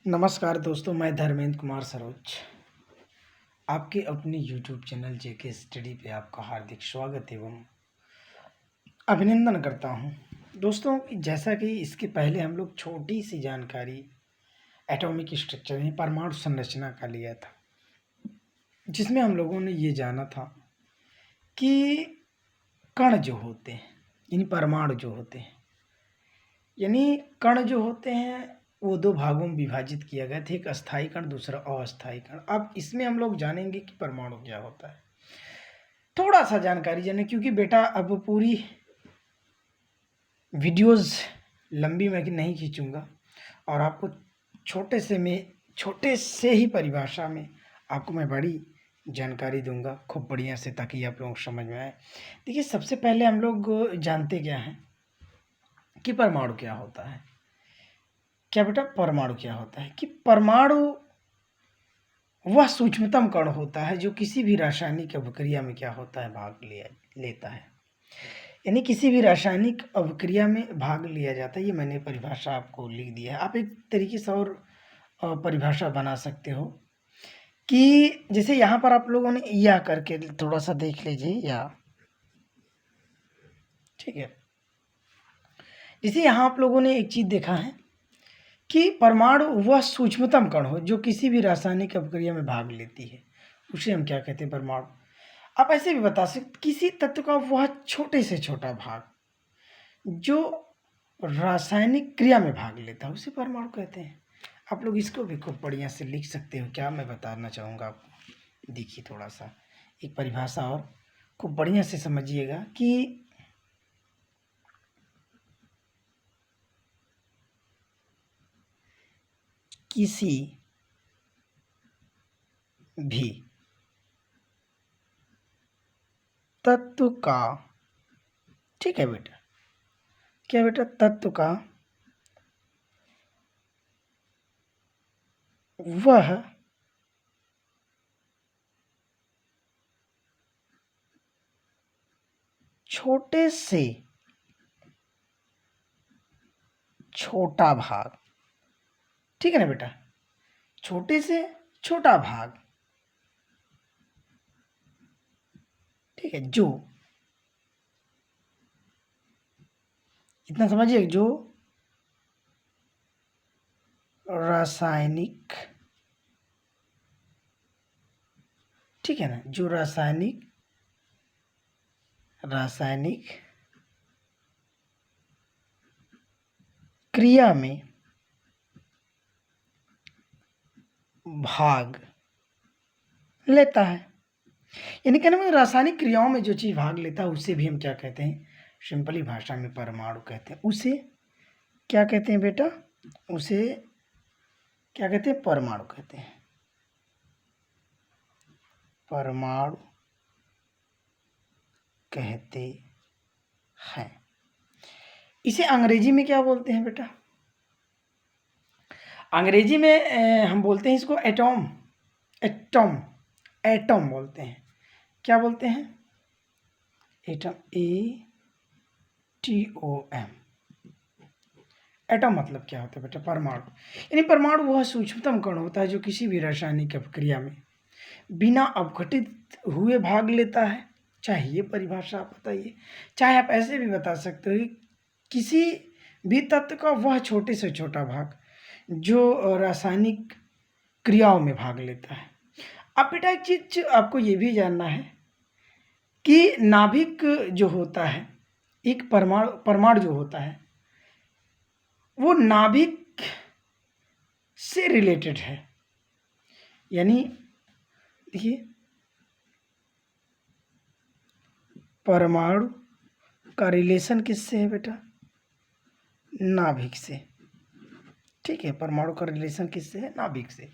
नमस्कार दोस्तों, मैं धर्मेंद्र कुमार सरोज आपके अपने YouTube चैनल जेके स्टडी पे आपका हार्दिक स्वागत एवं अभिनंदन करता हूं। दोस्तों, जैसा कि इसके पहले हम लोग छोटी सी जानकारी एटॉमिक स्ट्रक्चर यानी परमाणु संरचना का लिया था, जिसमें हम लोगों ने ये जाना था कि कण जो होते हैं यानी परमाणु जो होते हैं यानी कण जो होते हैं वो दो भागों में विभाजित किया गया था, एक अस्थायी कण दूसरा अस्थायी कण। अब इसमें हम लोग जानेंगे कि परमाणु क्या होता है। थोड़ा सा जानकारी जाने, क्योंकि बेटा अब पूरी वीडियोस लंबी मैं नहीं खींचूंगा और आपको छोटे से ही परिभाषा में आपको मैं बड़ी जानकारी दूंगा खूब बढ़िया से, ताकि आप लोग समझ में आए। देखिए, सबसे पहले हम लोग जानते क्या हैं कि परमाणु क्या होता है। क्या बेटा, परमाणु क्या होता है कि परमाणु वह सूक्ष्मतम कण होता है जो किसी भी रासायनिक अभिक्रिया में क्या होता है, भाग लेता है। यानी किसी भी रासायनिक अभिक्रिया में भाग लिया जाता है। ये मैंने परिभाषा आपको लिख दिया है। आप एक तरीके से और परिभाषा बना सकते हो कि जैसे यहाँ पर आप लोगों ने या करके थोड़ा सा देख लीजिए, या ठीक है। जैसे यहाँ आप लोगों ने एक चीज देखा है कि परमाणु वह सूक्ष्मतम कण हो जो किसी भी रासायनिक अभिक्रिया में भाग लेती है, उसे हम क्या कहते हैं, परमाणु। आप ऐसे भी बता सकते किसी तत्व का वह छोटे से छोटा भाग जो रासायनिक क्रिया में भाग लेता है, उसे परमाणु कहते हैं। आप लोग इसको भी खूब बढ़िया से लिख सकते हो। क्या मैं बताना चाहूँगा आपको, देखिए थोड़ा सा एक परिभाषा और खूब बढ़िया से समझिएगा कि किसी भी तत्व का, ठीक है बेटा, क्या बेटा, तत्व का वह छोटे से छोटा भाग, ठीक है ना बेटा, छोटे से छोटा भाग, ठीक है, जो इतना समझिए, जो रासायनिक, ठीक है ना, जो रासायनिक क्रिया में भाग लेता है। यानी कहने में रासायनिक क्रियाओं में जो चीज भाग लेता है उसे भी हम क्या कहते हैं, सिंपली भाषा में परमाणु कहते हैं। उसे क्या कहते हैं बेटा, उसे क्या कहते हैं, परमाणु कहते हैं। परमाणु कहते हैं। इसे अंग्रेजी में क्या बोलते हैं बेटा, अंग्रेजी में हम बोलते हैं इसको एटॉम, एटम बोलते हैं। क्या बोलते हैं, एटम, ATOM। एटम मतलब क्या होता है बेटा, परमाणु। यानी परमाणु वह सूक्ष्मतम कण होता है जो किसी भी रासायनिक अभिक्रिया में बिना अपघटित हुए भाग लेता है। चाहे ये परिभाषा आप बताइए, चाहे आप ऐसे भी बता सकते हो, किसी भी तत्व का वह छोटे से छोटा भाग जो रासायनिक क्रियाओं में भाग लेता है। अब बेटा एक चीज आपको ये भी जानना है कि नाभिक जो होता है, एक परमाणु जो होता है वो नाभिक से रिलेटेड है। यानी देखिए, परमाणु का रिलेशन किससे है बेटा, नाभिक से, ठीक है। परमाणु का रिलेशन किससे है, नाभिक से।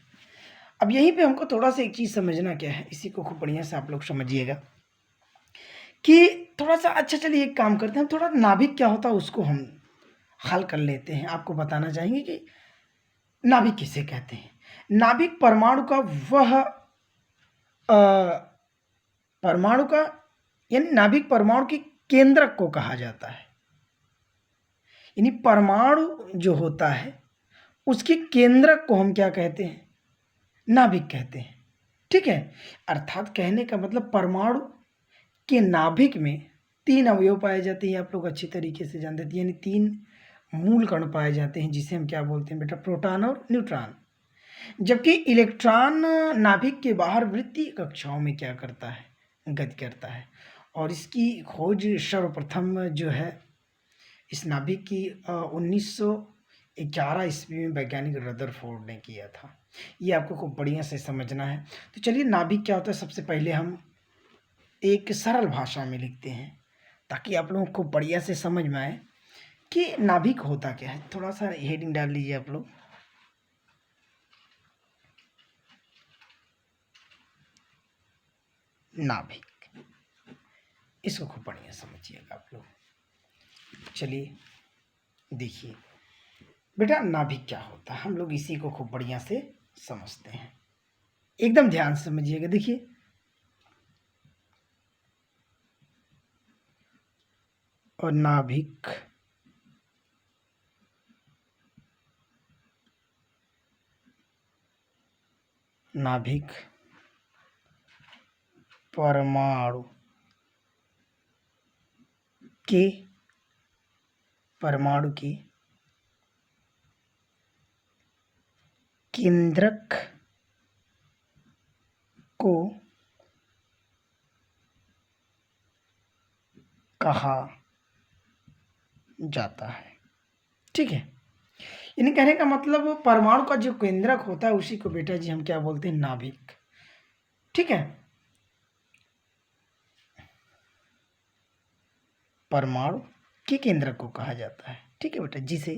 अब यहीं पे हमको थोड़ा सा एक चीज समझना क्या है, इसी को खूब बढ़िया से आप लोग समझिएगा कि थोड़ा सा, अच्छा चलिए एक काम करते हैं, हम थोड़ा नाभिक क्या होता है उसको हम हल कर लेते हैं। आपको बताना चाहेंगे कि नाभिक किसे कहते हैं। नाभिक परमाणु का वह परमाणु का, यानी नाभिक परमाणु के केंद्रक को कहा जाता है। यानी परमाणु जो होता है उसके केंद्रक को हम क्या कहते हैं? नाभिक कहते हैं। ठीक है, अर्थात कहने का मतलब परमाणु के नाभिक में 3 अवयव पाए जाते हैं, आप लोग अच्छी तरीके से जानते थे, यानी 3 मूल कण पाए जाते हैं, जिसे हम क्या बोलते हैं बेटा? प्रोटॉन और न्यूट्रॉन। जबकि इलेक्ट्रॉन नाभिक के बाहर वृत्तीय कक्षाओं में क्या करता है? गति करता है। और इसकी खोज सर्वप्रथम जो है इस नाभिक की 1911 ईस्वी में वैज्ञानिक रदरफोर्ड ने किया था। ये आपको खूब बढ़िया से समझना है। तो चलिए, नाभिक क्या होता है सबसे पहले हम एक सरल भाषा में लिखते हैं, ताकि आप लोगों को बढ़िया से समझ में आए कि नाभिक होता क्या है। थोड़ा सा हेडिंग डाल लीजिए आप लोग। नाभिक, इसको खूब बढ़िया समझिएगा आप लोग। चलिए देखिए बेटा, नाभिक क्या होता है, हम लोग इसी को खूब बढ़िया से समझते हैं। एकदम ध्यान से समझिएगा। देखिए, और नाभिक नाभिक परमाणु के केंद्रक को कहा जाता है। ठीक है, यानी कहने का मतलब परमाणु का जो केंद्रक होता है उसी को बेटा जी हम क्या बोलते हैं? नाभिक। ठीक है, परमाणु के केंद्रक को कहा जाता है। ठीक है बेटा, जिसे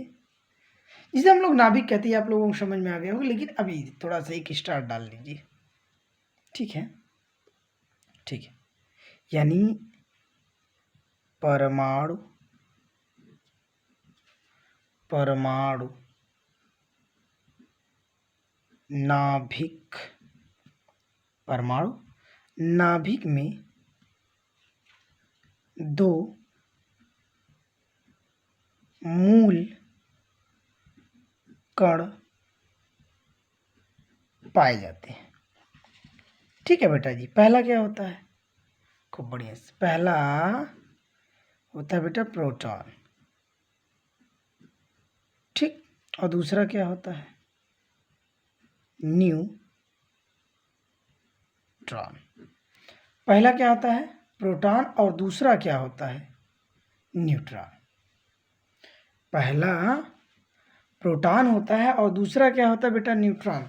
जिसे हम लोग नाभिक कहते हैं। आप लोगों को समझ में आ गया होगा, लेकिन अभी थोड़ा सा एक स्टार डाल लीजिए। ठीक है, ठीक है, यानी परमाणु नाभिक परमाणु नाभिक में 2 मूल कण पाए जाते हैं। ठीक है बेटा जी, पहला क्या होता है? खूब बढ़िया से, पहला होता है बेटा प्रोटॉन। ठीक, और दूसरा क्या होता है? न्यूट्रॉन। पहला क्या होता है? प्रोटॉन, और दूसरा क्या होता है? न्यूट्रॉन। पहला प्रोटॉन होता है और दूसरा क्या होता है बेटा? न्यूट्रॉन।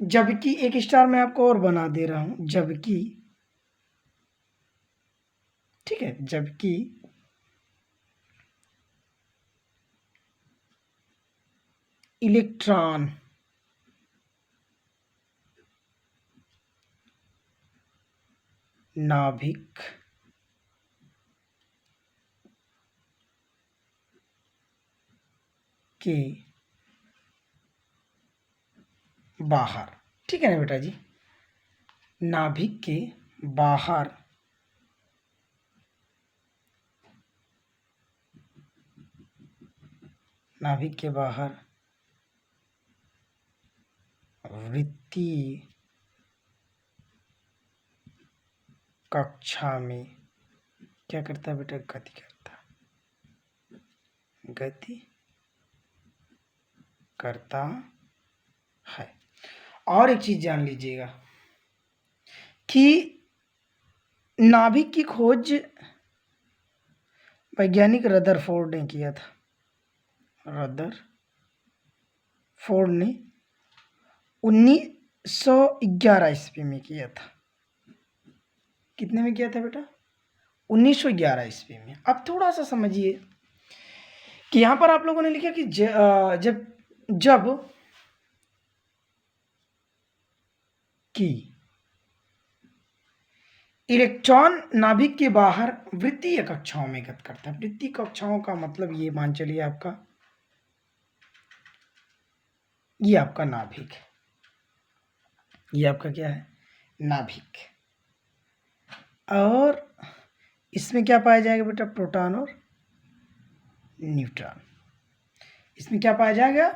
जबकि एक स्टार मैं आपको और बना दे रहा हूं, जबकि, ठीक है, जबकि इलेक्ट्रॉन नाभिक के बाहर, ठीक है ना बेटा जी, नाभिक के बाहर वृत्तीय कक्षा में क्या करता है बेटा? गति करता है। और एक चीज जान लीजिएगा कि नाभिक की खोज वैज्ञानिक रदरफोर्ड ने किया था। रदरफोर्ड ने 1911 ईस्वी में किया था। कितने में किया था बेटा? 1911 ईस्वी में। अब थोड़ा सा समझिए कि यहां पर आप लोगों ने लिखा कि जब कि इलेक्ट्रॉन नाभिक के बाहर वृत्तीय कक्षाओं में गति करता है। वृत्तीय कक्षाओं का मतलब ये मान चलिए आपका, ये आपका नाभिक है। ये आपका क्या है? नाभिक। और इसमें क्या पाया जाएगा बेटा? प्रोटॉन और न्यूट्रॉन। इसमें क्या पाया जाएगा?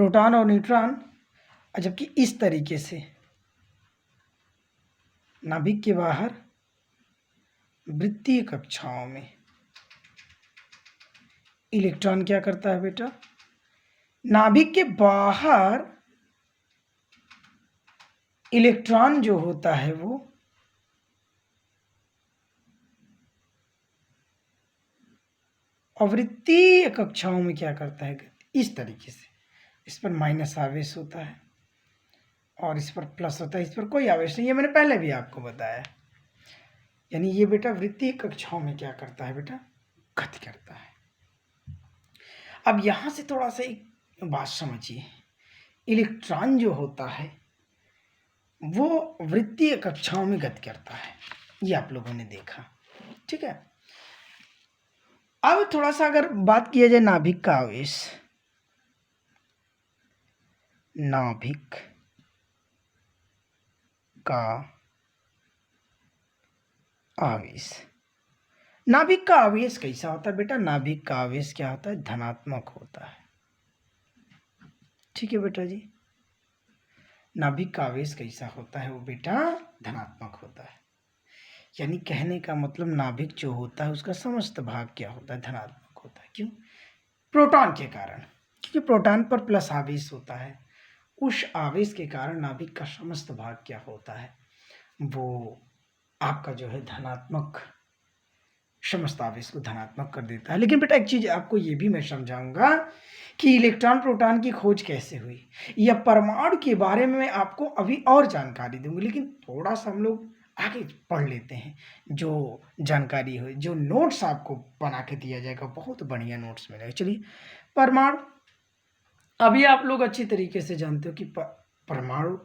प्रोटॉन और न्यूट्रॉन, जबकि इस तरीके से नाभिक के बाहर वृत्तीय कक्षाओं में इलेक्ट्रॉन क्या करता है बेटा, नाभिक के बाहर इलेक्ट्रॉन जो होता है वो अवृत्तीय कक्षाओं में क्या करता है, इस तरीके से। इस पर माइनस आवेश होता है और इस पर प्लस होता है, इस पर कोई आवेश नहीं, ये मैंने पहले भी आपको बताया। यानी ये बेटा वृत्तीय कक्षाओं में क्या करता है बेटा, गति करता है। अब यहां से थोड़ा सा एक बात समझिए, इलेक्ट्रॉन जो होता है वो वृत्तीय कक्षाओं में गति करता है, ये आप लोगों ने देखा, ठीक है। अब थोड़ा सा अगर बात किया जाए नाभिक का आवेश, नाभिक का आवेश, नाभिक का आवेश कैसा होता है बेटा, नाभिक का आवेश क्या होता है, धनात्मक होता है, ठीक है बेटा जी। नाभिक का आवेश कैसा होता है, वो बेटा धनात्मक होता है। यानी कहने का मतलब नाभिक जो होता है उसका समस्त भाग क्या होता है, धनात्मक होता है। क्यों, प्रोटॉन के कारण, क्योंकि प्रोटॉन पर प्लस आवेश होता है, उस आवेश के कारण नाभिक का समस्त भाग क्या होता है, वो आपका जो है धनात्मक, समस्त आवेश को धनात्मक कर देता है। लेकिन बेटा एक चीज आपको ये भी मैं समझाऊंगा कि इलेक्ट्रॉन प्रोटॉन की खोज कैसे हुई, या परमाणु के बारे में मैं आपको अभी और जानकारी दूंगी, लेकिन थोड़ा सा हम लोग आगे पढ़ लेते हैं। जो जानकारी हो, जो नोट्स आपको बना के दिया जाएगा, बहुत बढ़िया नोट्स मिलेगा। चलिए, परमाणु, अभी आप लोग अच्छी तरीके से जानते हो कि परमाणु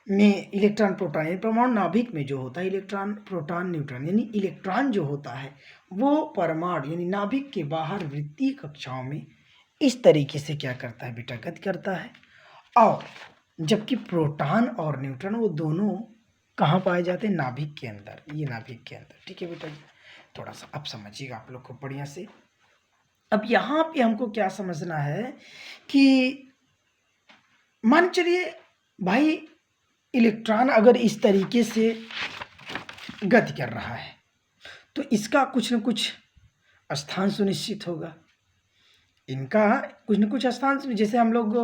में इलेक्ट्रॉन प्रोटॉन, यानी परमाणु नाभिक में जो होता है इलेक्ट्रॉन प्रोटॉन न्यूट्रॉन, यानी इलेक्ट्रॉन जो होता है वो परमाणु यानी नाभिक के बाहर वृत्तीय कक्षाओं में इस तरीके से क्या करता है बेटा, गति करता है। और जबकि प्रोटॉन और न्यूट्रॉन वो दोनों कहाँ पाए जाते हैं, नाभिक के अंदर, ये नाभिक के अंदर, ठीक है बेटा जी। थोड़ा सा अब समझिएगा आप लोग को बढ़िया से। अब यहाँ पे हमको क्या समझना है कि मान चलिए भाई, इलेक्ट्रॉन अगर इस तरीके से गति कर रहा है तो इसका कुछ न कुछ स्थान सुनिश्चित होगा, इनका कुछ न कुछ स्थान, जैसे हम लोग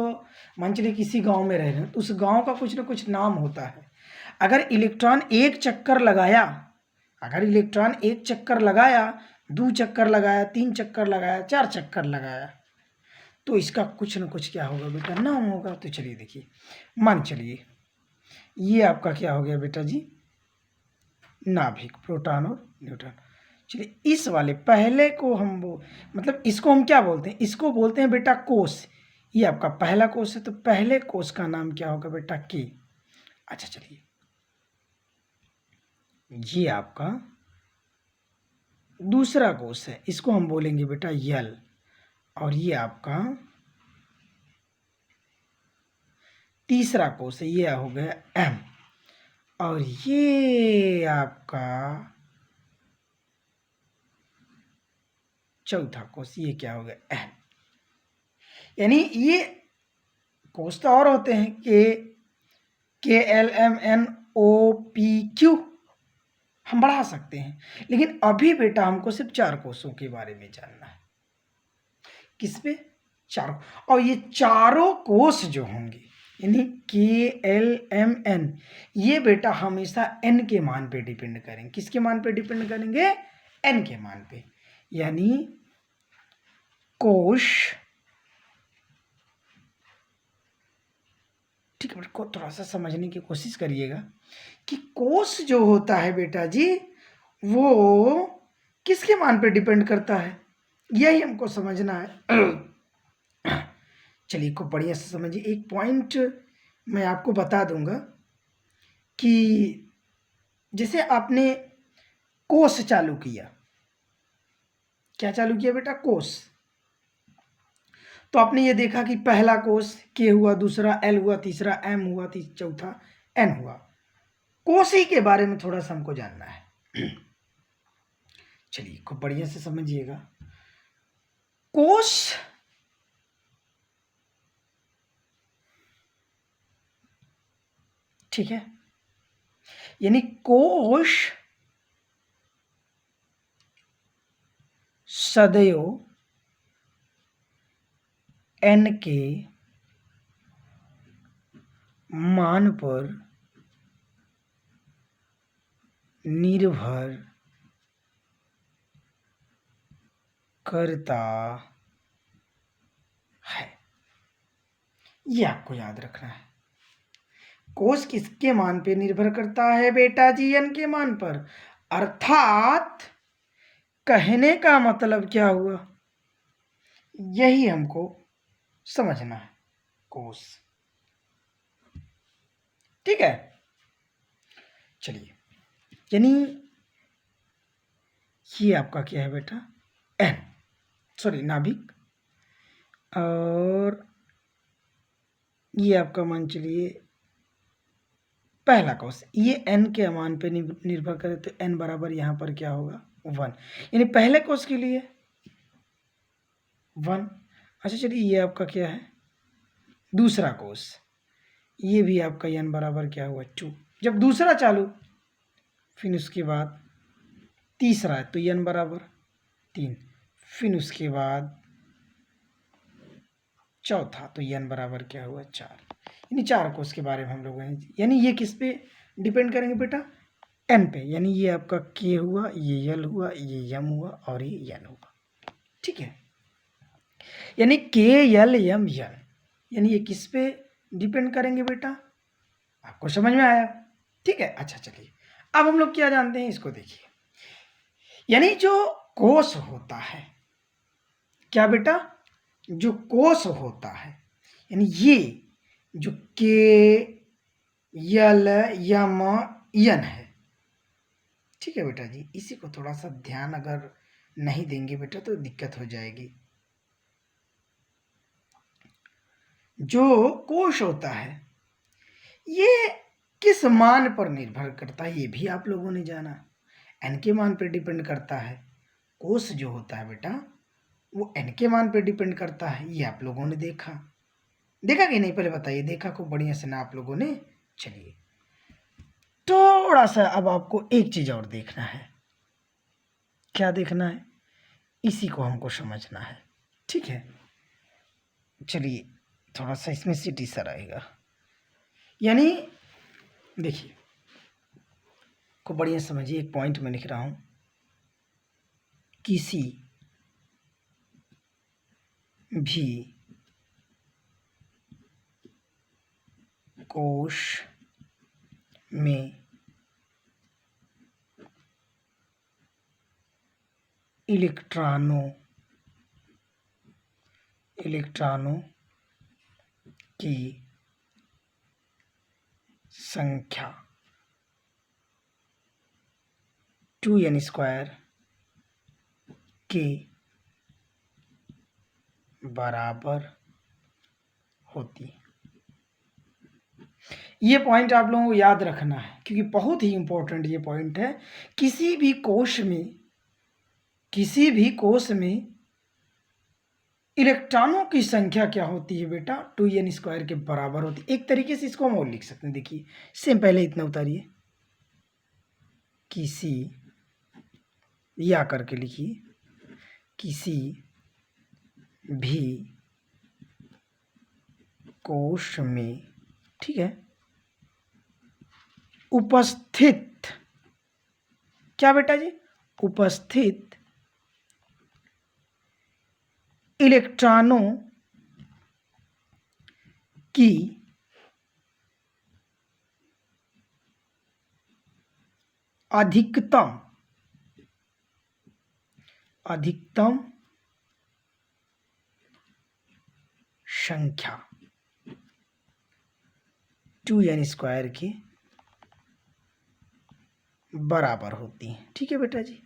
मान चलिए किसी गांव में रह रहे हैं तो उस गांव का कुछ न कुछ नाम होता है। अगर इलेक्ट्रॉन एक चक्कर लगाया, अगर इलेक्ट्रॉन एक चक्कर लगाया, 2 चक्कर लगाया, 3 चक्कर लगाया, 4 चक्कर लगाया, तो इसका कुछ न कुछ क्या होगा बेटा, नाम होगा। तो चलिए देखिए, मान चलिए ये आपका क्या हो गया बेटा जी, नाभिक, प्रोटॉन और न्यूट्रॉन। चलिए इस वाले पहले को हम वो मतलब इसको हम क्या बोलते हैं, इसको बोलते हैं बेटा कोष। ये आपका पहला कोष है, तो पहले कोष का नाम क्या होगा बेटा, के। अच्छा चलिए, ये आपका दूसरा कोष है, इसको हम बोलेंगे बेटा यल। और ये आपका तीसरा कोष है, ये हो गया एम। और ये आपका चौथा कोष, ये क्या हो गया, एन। यानी ये कोष तो और होते हैं, k l m n o p q, हम बढ़ा सकते हैं, लेकिन अभी बेटा हमको सिर्फ 4 कोषों के बारे में जानना है। किस पे, चारों। और ये चारों कोष जो होंगे यानी के एल एम एन, ये बेटा हमेशा एन के मान पे डिपेंड करेंगे। किसके मान पे डिपेंड करेंगे, एन के मान पे। यानी कोष, ठीक है, को थोड़ा सा समझने की कोशिश करिएगा कि कोष जो होता है बेटा जी वो किसके मान पे डिपेंड करता है, यही हमको समझना है। चलिए खूब बढ़िया से समझिए। एक पॉइंट मैं आपको बता दूंगा कि जैसे आपने कोष चालू किया, क्या चालू किया बेटा, कोष, तो आपने ये देखा कि पहला कोष के हुआ, दूसरा एल हुआ, तीसरा एम हुआ, चौथा एन हुआ। कोष ही के बारे में थोड़ा सा हमको जानना है। चलिए खूब बढ़िया से समझिएगा। कोष ठीक है, यानी कोश सदैव n के मान पर निर्भर करता है। ये आपको याद रखना है। कोस किसके मान पे निर्भर करता है बेटा जी? n के मान पर। अर्थात कहने का मतलब क्या हुआ, यही हमको समझना है। कोस, ठीक है। चलिए, यानी ये आपका क्या है बेटा? n, सॉरी नाभिक, और ये आपका मान चलिए पहला कोस। ये n के मान पे निर्भर करे तो n बराबर यहाँ पर क्या होगा? 1, यानी पहले कोस के लिए 1। अच्छा चलिए, ये आपका क्या है? दूसरा कोस, ये भी आपका n बराबर क्या हुआ? 2। जब दूसरा चालू, फिर उसके बाद तीसरा है तो n बराबर 3, फिर उसके बाद चौथा तो n बराबर क्या हुआ? 4। यानी 4 कोस के बारे में हम लोग, यानी ये किस पे डिपेंड करेंगे बेटा? n पे। यानी ये आपका k हुआ, ये l हुआ, ये m हुआ और ये n हुआ, ठीक है। यानी k l m n, यानी ये किस पे डिपेंड करेंगे बेटा? आपको समझ में आया? ठीक है। अच्छा चलिए, अब हम लोग क्या जानते हैं, इसको देखिए। यानी जो कोस होता है, क्या बेटा? जो कोस होता है, यानी ये जो के यल यम यन है, ठीक है बेटा जी। इसी को थोड़ा सा ध्यान अगर नहीं देंगे बेटा तो दिक्कत हो जाएगी। जो कोश होता है ये किस मान पर निर्भर करता है, ये भी आप लोगों ने जाना। n के मान पर डिपेंड करता है। कोश जो होता है बेटा वो n के मान पर डिपेंड करता है, ये आप लोगों ने देखा। देखा कि नहीं, पहले बताइए। देखा खूब बढ़िया से ना आप लोगों ने। चलिए, थोड़ा सा अब आपको एक चीज और देखना है। क्या देखना है? इसी को हमको समझना है, ठीक है। चलिए, थोड़ा सा इसमें सिटी सा रहेगा। यानी देखिए, को बढ़िया समझिए। एक पॉइंट में लिख रहा हूं, किसी भी कोश में इलेक्ट्रॉनों की संख्या 2n² के बराबर होती है। ये पॉइंट आप लोगों को याद रखना है, क्योंकि बहुत ही इंपॉर्टेंट ये पॉइंट है। किसी भी कोश में इलेक्ट्रॉनों की संख्या क्या होती है बेटा? 2n² के बराबर होती है। एक तरीके से इसको हम और लिख सकते हैं। देखिए, सेम पहले इतना उतारिए, किसी, या करके लिखिए, किसी भी कोश में, ठीक है, उपस्थित, क्या बेटा जी? उपस्थित इलेक्ट्रॉनों की अधिकतम संख्या 2n² के बराबर होती है, ठीक है बेटा जी।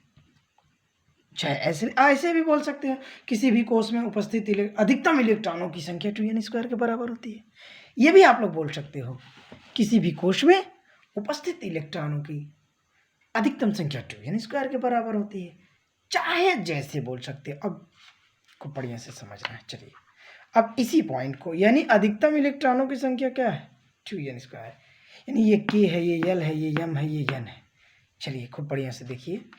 चाहे ऐसे भी बोल सकते हैं, किसी भी कोश में उपस्थित अधिकतम इलेक्ट्रॉनों की संख्या 2n² के बराबर होती है। ये भी आप लोग बोल सकते हो, किसी भी कोश में उपस्थित इलेक्ट्रॉनों की अधिकतम संख्या 2n² के बराबर होती है। चाहे जैसे बोल सकते हैं। अब को बढ़िया से समझना है। चलिए, अब इसी पॉइंट को, यानी अधिकतम इलेक्ट्रॉनों की संख्या क्या है? 2n²। यानी ये के है, ये यल है, ये यम है, ये यन है। चलिए खूब बढ़िया से देखिए,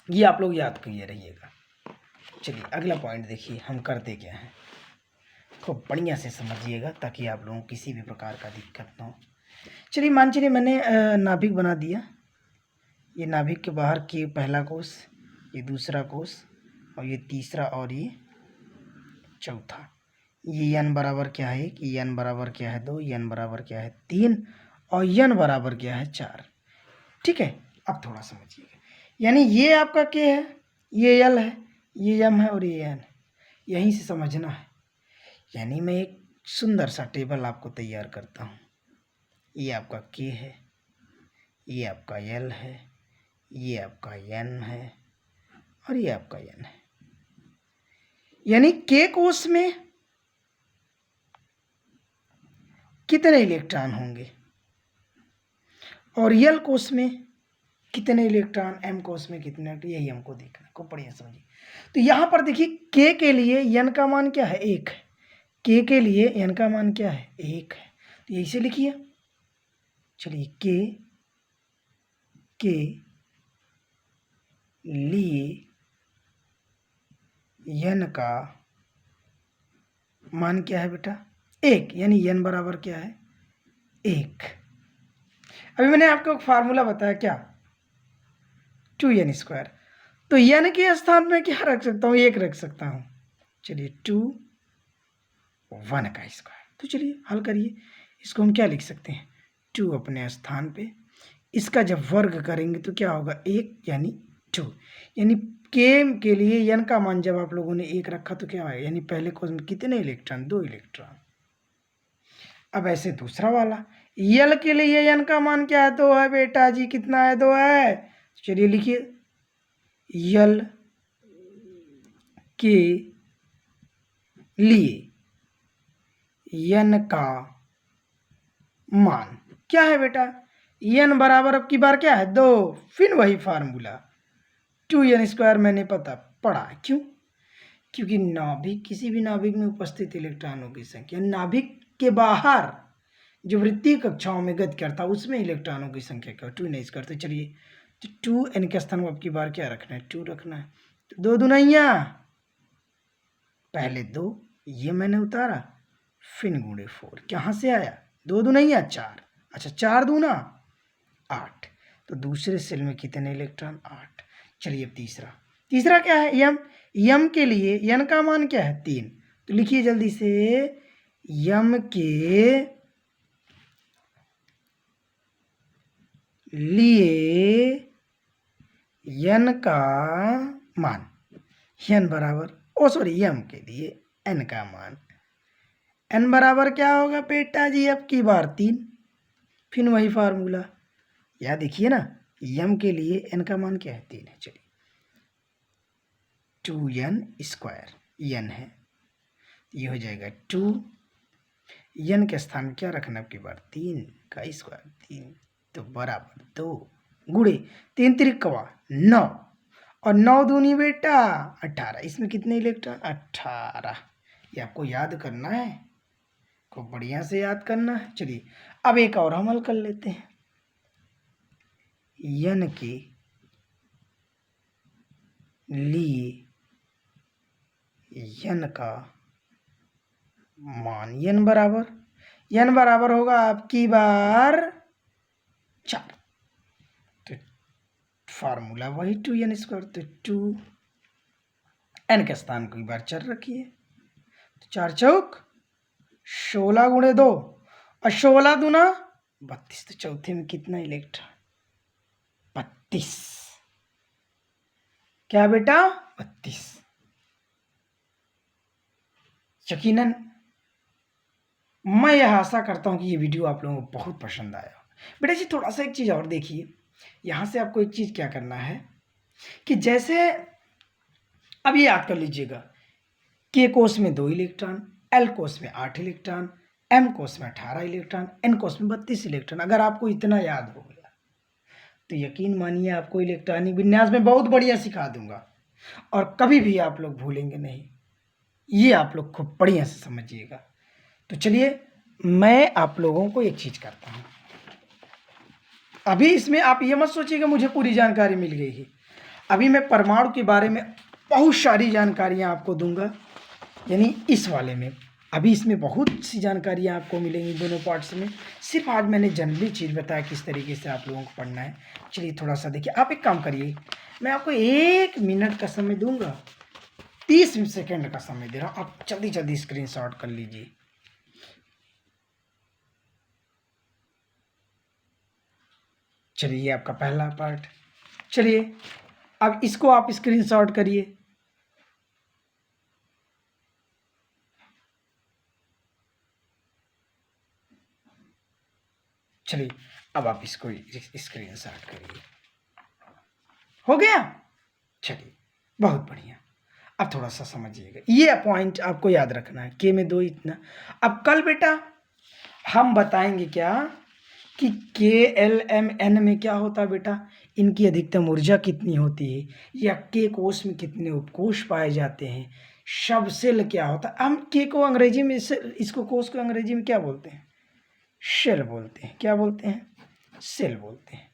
ये आप लोग याद करिए रहिएगा। चलिए अगला पॉइंट देखिए हम करते क्या हैं, खूब बढ़िया से समझिएगा ताकि आप लोगों को किसी भी प्रकार का दिक्कत ना हो। चलिए मान चलिए मैंने नाभिक बना दिया, ये नाभिक के बाहर के पहला कोष, ये दूसरा कोष, और ये तीसरा और ये चौथा। ये यन बराबर क्या है कि यन बराबर क्या है 2, यन बराबर क्या है 3, और यन बराबर क्या है 4। ठीक है, अब थोड़ा समझिएगा, यानी ये आपका के है, ये यल है, ये यम है और ये एन है, यहीं से समझना है। यानी मैं एक सुंदर सा टेबल आपको तैयार करता हूँ। ये आपका के है, ये आपका यल है, ये आपका यन है और ये आपका यन है। यानी के कोष में कितने इलेक्ट्रॉन होंगे और यल कोष में कितने इलेक्ट्रॉन, एम कोष में कितने, यही हमको देखना है। खूब बढ़िया समझिए। तो यहाँ पर देखिए के लिए यन का मान क्या है 1 है, के लिए यन का मान क्या है 1 है, तो यही से लिखिए। चलिए के लिए यन का मान क्या है बेटा 1, यानी यन बराबर क्या है 1। अभी मैंने आपको एक फार्मूला बताया क्या, 2n²। तो यन के स्थान में क्या रख सकता हूँ, 1 रख सकता हूँ। चलिए 2 1 का स्क्वायर। तो चलिए हल करिए, इसको हम क्या लिख सकते हैं 2 अपने स्थान पे, इसका जब वर्ग करेंगे तो क्या होगा 1 यानी 2। यानी के लिए यन का मान जब आप लोगों ने 1 रखा तो क्या आएगा, यानी पहले कोष में कितने इलेक्ट्रॉन 2 इलेक्ट्रॉन। अब ऐसे दूसरा वाला यल के लिए यन का मान क्या है 2 है बेटा जी, कितना है 2 है। चलिए लिखिए यल के लिए यन का मान क्या है बेटा, यन बराबर अब की बार क्या है 2, फिर वही फार्मूला 2n² मैंने पढ़ा। क्यों, क्योंकि नाभिक, किसी भी नाभिक में उपस्थित इलेक्ट्रॉनों की संख्या, नाभिक के बाहर जो वृत्तीय कक्षाओं में गति करता है उसमें इलेक्ट्रॉनों की संख्या क्या 2n²। तो चलिए तो 2n के स्थान पर अब की बार क्या रखना है 2 रखना है। तो 2 दुनिया पहले 2, ये मैंने उतारा, फिर गुणे 4, कहाँ से आया 2 दुनिया 4, अच्छा 4 दूना 8। तो दूसरे सेल में कितने इलेक्ट्रॉन 8। चलिए अब तीसरा क्या है यम के लिए यन का मान क्या है 3। तो लिखिए जल्दी से यम के लिए यन का मान, यन बराबर यम के लिए एन का मान, एन बराबर क्या होगा बेटा जी अब की बार 3, फिर वही फार्मूला याद देखिए ना, यम के लिए एन का मान क्या है 3 है। चलिए 2n², यन है, ये हो जाएगा 2, यन के स्थान क्या रखना अब की बार 3 का स्क्वायर 3, तो बराबर 2 गुणे 3 त्रिकवा 9, और 9 दूनी बेटा 18, इसमें कितने इलेक्ट्रॉन 18। ये आपको याद करना है, खूब बढ़िया से याद करना है। चलिए अब एक और हम हल कर लेते हैं, यन के लिए यन का मान, यन बराबर होगा आपकी बार 4, तो फार्मूला वही 2n²। तो 2n के स्थान को एक बार 4 रखिए, तो 4 चौक 16 गुणे 2 और 16 दूना 32, तो चौथे में कितना इलेक्ट्रॉन 32, क्या बेटा 32। यकीनन मैं यह आशा करता हूं कि ये वीडियो आप लोगों को बहुत पसंद आया। बेटा जी थोड़ा सा एक चीज़ और देखिए, यहाँ से आपको एक चीज़ क्या करना है कि जैसे अब ये याद कर लीजिएगा, के कोष में 2 इलेक्ट्रॉन, एल कोष में 8 इलेक्ट्रॉन, एम कोष में 18 इलेक्ट्रॉन, एन कोष में 32 इलेक्ट्रॉन। अगर आपको इतना याद हो गया तो यकीन मानिए आपको इलेक्ट्रॉनिक विन्यास में बहुत बढ़िया सिखा दूंगा और कभी भी आप लोग भूलेंगे नहीं। ये आप लोग खूब बढ़िया से समझिएगा। तो चलिए मैं आप लोगों को एक चीज़ करता हूँ, अभी इसमें आप ये मत सोचिएगा मुझे पूरी जानकारी मिल गई है। अभी मैं परमाणु के बारे में बहुत सारी जानकारियाँ आपको दूंगा, यानी इस वाले में अभी इसमें बहुत सी जानकारियाँ आपको मिलेंगी दोनों पार्ट्स में। सिर्फ आज मैंने जनरली चीज़ बताया किस तरीके से आप लोगों को पढ़ना है। चलिए थोड़ा सा देखिए, आप एक काम करिए, मैं आपको 1 मिनट का समय दूंगा, 30 सेकेंड का समय दे रहा हूँ, आप जल्दी जल्दी स्क्रीनशॉट कर लीजिए। चलिए आपका पहला पार्ट, चलिए अब इसको आप स्क्रीनशॉट करिए। चलिए अब आप इसको स्क्रीनशॉट करिए। हो गया? चलिए बहुत बढ़िया। अब थोड़ा सा समझिएगा, ये पॉइंट आपको याद रखना है, के में 2 इतना। अब कल बेटा हम बताएंगे क्या कि के एल एम एन में क्या होता है बेटा, इनकी अधिकतम ऊर्जा कितनी होती है, या के कोष में कितने उपकोष पाए जाते हैं, सब सेल क्या होता है। हम के को अंग्रेजी में इसको कोष को अंग्रेजी में क्या बोलते हैं, सेल बोलते हैं। क्या बोलते हैं? सेल बोलते हैं।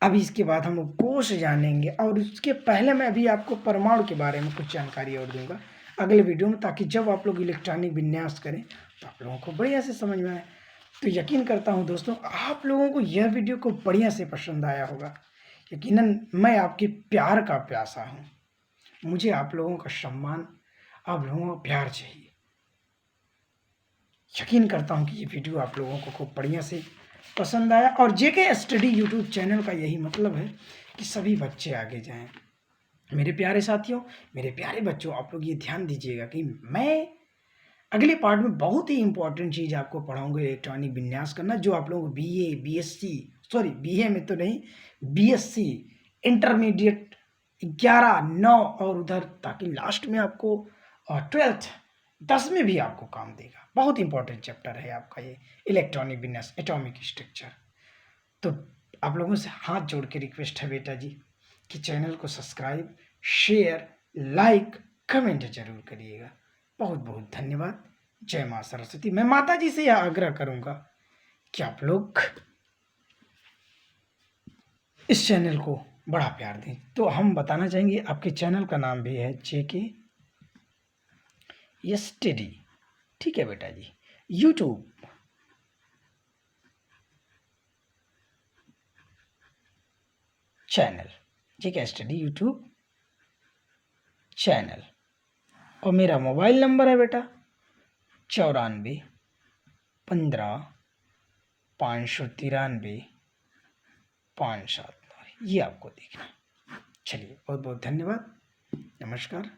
अभी इसके बाद हम कोष जानेंगे, और उसके पहले मैं अभी आपको परमाणु के बारे में कुछ जानकारी और दूंगा अगले वीडियो में, ताकि जब आप लोग इलेक्ट्रॉनिक विन्यास करें तो आप लोगों को बढ़िया से समझ में आए। तो यकीन करता हूं दोस्तों आप लोगों को यह वीडियो को बढ़िया से पसंद आया होगा। यकीनन मैं आपके प्यार का प्यासा हूं, मुझे आप लोगों का सम्मान, आप लोगों का प्यार चाहिए। यकीन करता हूं कि ये वीडियो आप लोगों को खूब बढ़िया से पसंद आया, और जेके स्टडी यूट्यूब चैनल का यही मतलब है कि सभी बच्चे आगे जाएं। मेरे प्यारे साथियों, मेरे प्यारे बच्चों, आप लोग ये ध्यान दीजिएगा कि मैं अगले पार्ट में बहुत ही इंपॉर्टेंट चीज़ आपको पढ़ाऊंगा, इलेक्ट्रॉनिक विन्यास करना, जो आप लोग बीए बीएससी, सॉरी बीए में तो नहीं, बीएससी इंटरमीडिएट 11, 9 और उधर, ताकि लास्ट में आपको 12th 10 में भी आपको काम देगा। बहुत इंपॉर्टेंट चैप्टर है आपका ये इलेक्ट्रॉनिक विन्यास, एटॉमिक स्ट्रक्चर। तो आप लोगों से हाथ जोड़ के रिक्वेस्ट है बेटा जी कि चैनल को सब्सक्राइब, शेयर, लाइक, कमेंट जरूर करिएगा। बहुत बहुत धन्यवाद। जय माँ सरस्वती। मैं माता जी से यह आग्रह करूंगा कि आप लोग इस चैनल को बड़ा प्यार दें। तो हम बताना चाहेंगे आपके चैनल का नाम भी है जेके स्टडी, ठीक है बेटा जी, YouTube channel, JK study YouTube channel. और मेरा मोबाइल नंबर है बेटा 94 15 593 579, ये आपको देखना है। चलिए बहुत बहुत धन्यवाद, नमस्कार।